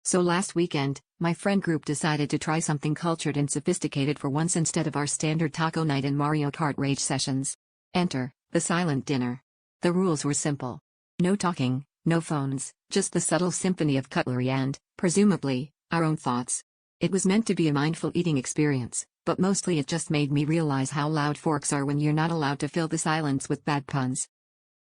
So last weekend, my friend group decided to try something cultured and sophisticated for once instead of our standard taco night and Mario Kart rage sessions. Enter the silent dinner. The rules were simple. No talking, no phones, just the subtle symphony of cutlery and, presumably, our own thoughts. It was meant to be a mindful eating experience, but mostly it just made me realize how loud forks are when you're not allowed to fill the silence with bad puns.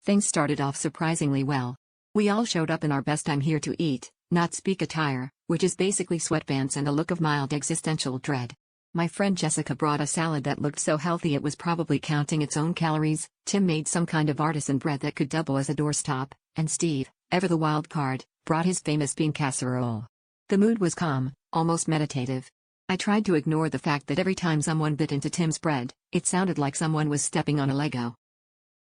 Things started off surprisingly well. We all showed up in our best I'm here to eat, not speak attire, which is basically sweatpants and a look of mild existential dread. My friend Jessica brought a salad that looked so healthy it was probably counting its own calories, Tim made some kind of artisan bread that could double as a doorstop, and Steve, ever the wild card, brought his famous bean casserole. The mood was calm, almost meditative. I tried to ignore the fact that every time someone bit into Tim's bread, it sounded like someone was stepping on a Lego.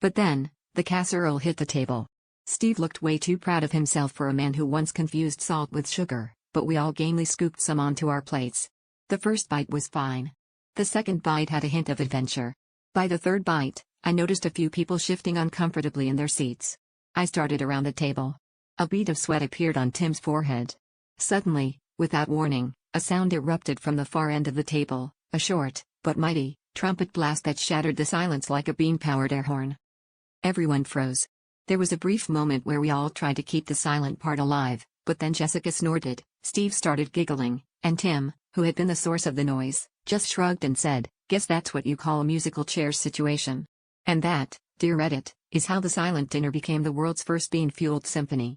But then, the casserole hit the table. Steve looked way too proud of himself for a man who once confused salt with sugar, but we all gamely scooped some onto our plates. The first bite was fine. The second bite had a hint of adventure. By the third bite, I noticed a few people shifting uncomfortably in their seats. I started around the table. A bead of sweat appeared on Tim's forehead. Suddenly, without warning, a sound erupted from the far end of the table, a short, but mighty, trumpet blast that shattered the silence like a beam-powered air horn. Everyone froze. There was a brief moment where we all tried to keep the silent part alive, but then Jessica snorted, Steve started giggling, and Tim, who had been the source of the noise, just shrugged and said, "Guess that's what you call a musical chairs situation." And that, dear Reddit, is how the silent dinner became the world's first bean-fueled symphony.